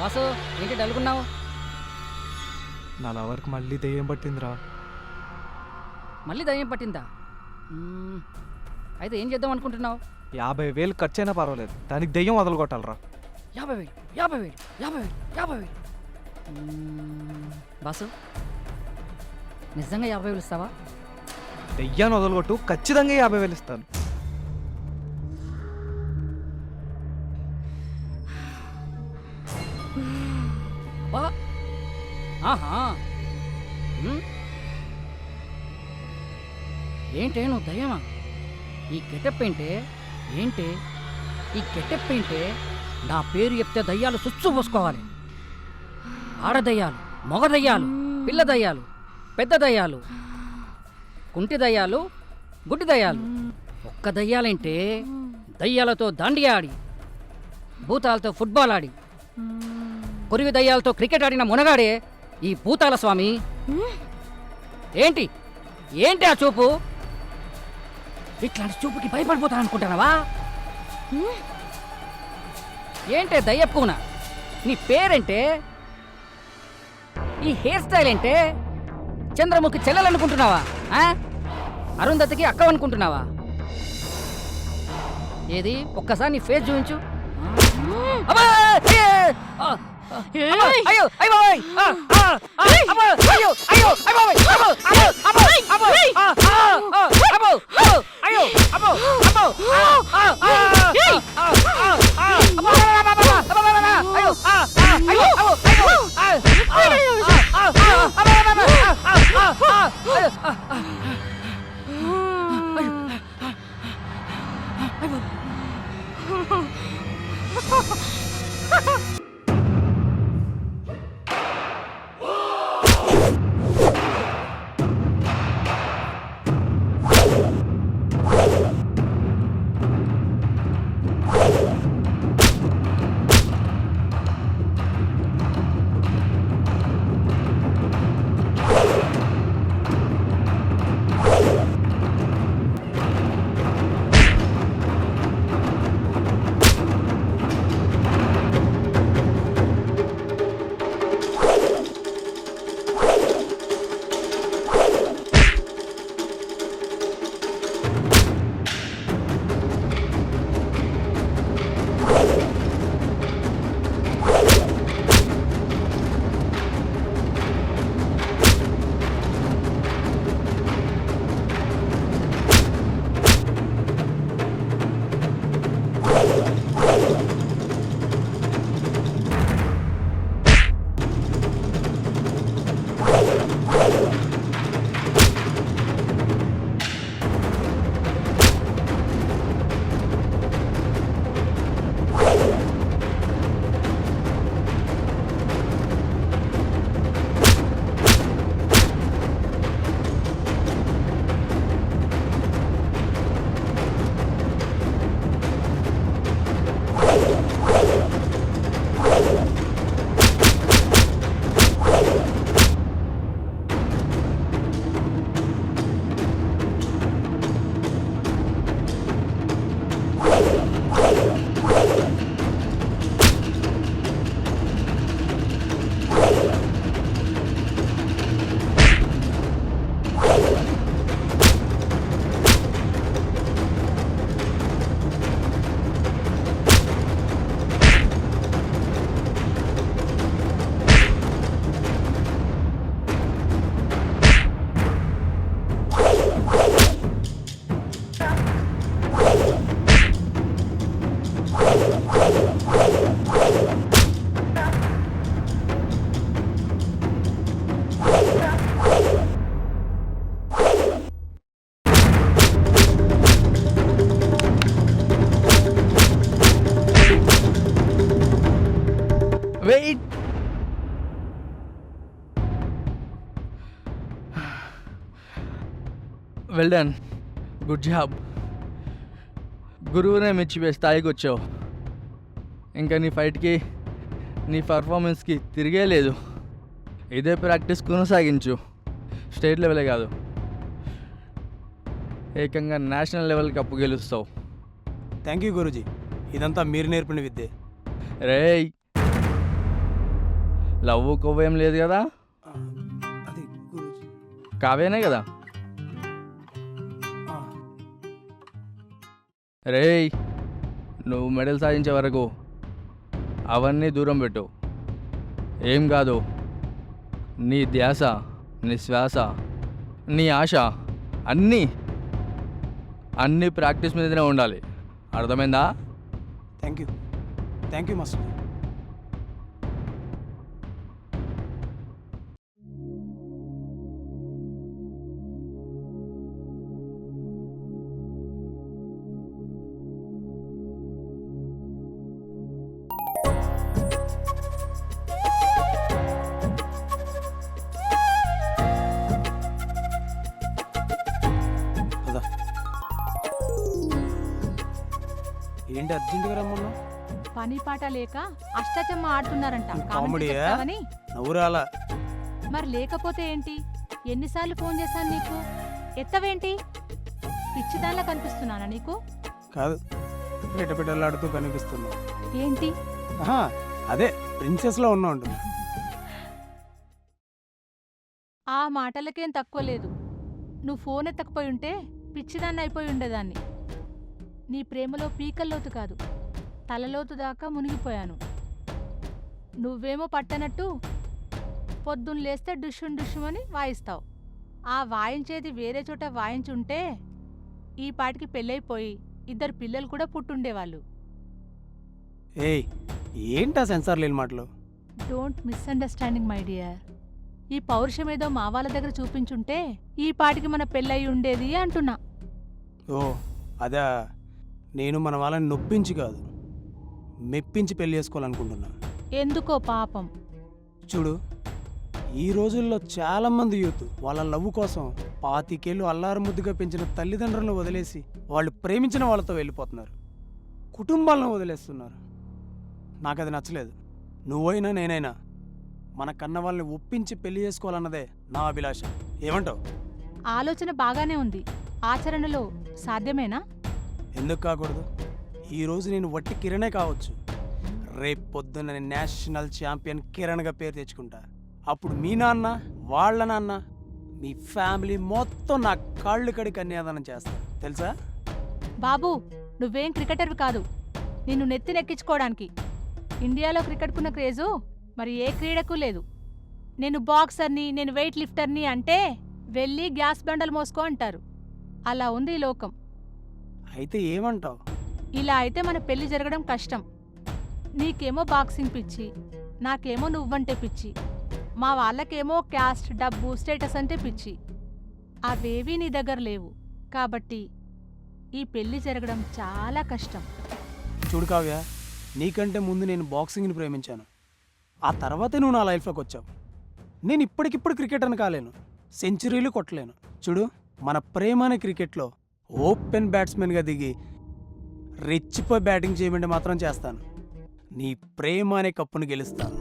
వాసు ఏంటి డల్గున్నావు? నా లవర్కి మళ్ళీ దెయ్యం పట్టిందిరా. మళ్ళీ దయ్యం పట్టిందా? అయితే ఏం చేద్దాం అనుకుంటున్నావు? 50,000 ఖర్చు అయినా పర్వాలేదు, దానికి దెయ్యం వదలగొట్టాలరా. 50,000 బాసు నిజంగా 50,000 ఇస్తావా? దెయ్యాన్ని వదలగొట్టు, ఖచ్చితంగా 50,000 ఇస్తాను. ఆహా ఏంటే నువ్వు దయ్యమా? ఈ గెటప్ ఏంటే? ఏంటి ఈ గెటప్ ఏంటే? నా పేరు చెప్తే దయ్యాలు సుచ్చు పోసుకోవాలి. ఆడదయ్యాలు, మగ దయ్యాలు, పిల్ల దయ్యాలు, పెద్ద దయ్యాలు, కుంటి దయ్యాలు, గుడ్డి దయ్యాలు. ఒక్క దయ్యాలంటే దయ్యాలతో దాండియా ఆడి, భూతాలతో ఫుట్బాల్ ఆడి, కొరివి దయ్యాలతో క్రికెట్ ఆడిన మునగాడే ఈ భూతాల స్వామి. ఏంటి ఏంటి ఆ చూపు? ఇట్లాంటి చూపుకి భయపడిపోతా అనుకుంటున్నావా? ఏంటే దయ్యప్పున? నీ పేరేంటే? ఈ హెయిర్ స్టైల్ ఏంటే? చంద్రముఖి చెల్లెలనుకుంటున్నావా? అరుంధతికి అక్కవనుకుంటున్నావా? ఏది ఒక్కసారి నీ ఫేస్ చూపించు. Wait. Well done, good job. గురువునే మెచ్చిపోయే స్థాయికి వచ్చావు. ఇంకా నీ ఫైట్కి, నీ పర్ఫార్మెన్స్కి తిరిగే లేదు. ఇదే ప్రాక్టీస్ కొనసాగించు. స్టేట్ లెవెలే కాదు, ఏకంగా నేషనల్ లెవెల్ కప్పు గెలుస్తావు. థ్యాంక్ యూ గురూజీ, ఇదంతా మీరు నేర్పిన విద్యే. రేయ్, లవ్ కొవ్వేం లేదు కదా? అది గురూజీ. కావ్యనే కదా? ఆ, రేయ్, నువ్వు మెడల్ సాధించే వరకు అవన్నీ దూరం పెట్టు. ఏం కాదు, నీ ధ్యాస, నీ శ్వాస, నీ ఆశ అన్నీ ప్రాక్టీస్ మీదనే ఉండాలి. అర్థమైందా? Thank you master. పద. ఏంటి అర్జెంటుగా రమ్మన్నా? పని పాట లేక అష్టాచమ్మ ఆడుతున్నారంట. ఇది కామెంట్ కామెడీయా? చెప్తావని? నవ్వురాలా? మరి లేకపోతే ఏంటి? ఎన్నిసార్లు ఫోన్ చేశాను నీకు? ఎత్తవేంటి? పిచ్చిదానిలా కనిపిస్తున్నానా నీకు? కాదు, పిట్టపిట్టలాడుతూ కనిపిస్తున్నా. ఏంటి? ఆహా, అదే ప్రిన్సెస్లో ఉన్నా ఉంటుంది. ఆ మాటలకేం తక్కువ లేదు. నువ్వు ఫోన్ ఎత్తకపోయి ఉంటే పిచ్చిదాన్ని అయిపోయి ఉండేదాన్ని. నీ ప్రేమలో పీకల్లోతు కాదు, తలలోతు దాకా మునిగిపోయాను. నువ్వేమో పట్టనట్టు పొద్దున్న లేస్తే డుష్షుం డుష్షుమని వాయిస్తావు. ఆ వాయించేది వేరే చోట వాయించుంటే ఈ పాటికి పెళ్ళైపోయి 2 పిల్లలు కూడా పుట్టుండేవాళ్ళు. ఏయ్, ఏంటా సెన్సార్ లేని మాటలు? Don't misunderstanding my dear. ఈ పౌరుషమేదో మా వాళ్ళ దగ్గర చూపించుంటే ఈ పాటికి మన పెళ్ళయి ఉండేది అంటున్నా. ఓ అదా, నేను మన వాళ్ళని నొప్పించి కాదు, మెప్పించి పెళ్లి చేసుకోవాలనుకుంటున్నా. ఎందుకో పాపం. చూడు, ఈ రోజుల్లో చాలామంది యూత్ వాళ్ళ లవ్ కోసం 25 ఏళ్ళు అల్లారు ముద్దుగా పెంచిన తల్లిదండ్రులను వదిలేసి వాళ్ళు ప్రేమించిన వాళ్ళతో వెళ్ళిపోతున్నారు, కుటుంబాలను వదిలేస్తున్నారు. నాకు అది నచ్చలేదు. నువ్వైనా నేనైనా మన కన్న వాళ్ళని ఒప్పించి పెళ్లి చేసుకోవాలన్నదే నా అభిలాష. ఏమంటావు? ఆలోచన బాగానే ఉంది, ఆచరణలో సాధ్యమేనా? ఎందుకు కాకూడదు? ఈరోజు నేను వట్టి కిరణే కావచ్చు, రేపు పొద్దున్న నేను నేషనల్ ఛాంపియన్ కిరణ్గా పేరు తెచ్చుకుంటా. అప్పుడు మీ నాన్న, వాళ్ళ నాన్న, మీ ఫ్యామిలీ మొత్తం నా కాళ్ళు కడి కన్యాదానం చేస్తారు, తెలుసా? బాబూ, నువ్వేం క్రికెటర్వి కాదు నిన్ను నెత్తినెక్కించుకోవడానికి. ఇండియాలో క్రికెట్కున్న క్రేజు మరి ఏ క్రీడకు లేదు. నేను బాక్సర్ని, నేను వెయిట్ లిఫ్టర్ని అంటే వెళ్ళి గ్యాస్ బండలు మోసుకో అంటారు. అలా ఉంది ఈ లోకం. అయితే ఏమంటావు? ఇలా అయితే మన పెళ్లి జరగడం కష్టం. నీకేమో బాక్సింగ్ పిచ్చి, నాకేమో నువ్వంటే పిచ్చి, మా వాళ్ళకేమో క్యాస్ట్, డబ్బు, స్టేటస్ అంటే పిచ్చి. అవేవీ నీ దగ్గర లేవు కాబట్టి ఈ పెళ్లి జరగడం చాలా కష్టం. చూడు కావ్య, నీకంటే ముందు నేను బాక్సింగ్ని ప్రేమించాను, ఆ తర్వాతే నువ్వు నా లైఫ్లోకి వచ్చావు. నేను ఇప్పటికిప్పుడు క్రికెటర్ని కాలేను, సెంచరీలు కొట్టలేను. చూడు, మన ప్రేమ అనే క్రికెట్లో ఓపెన్ బ్యాట్స్మెన్గా దిగి రెచ్చిపోయి బ్యాటింగ్ చేయమంటే మాత్రం చేస్తాను. నీ ప్రేమ అనే కప్పును గెలుస్తాను.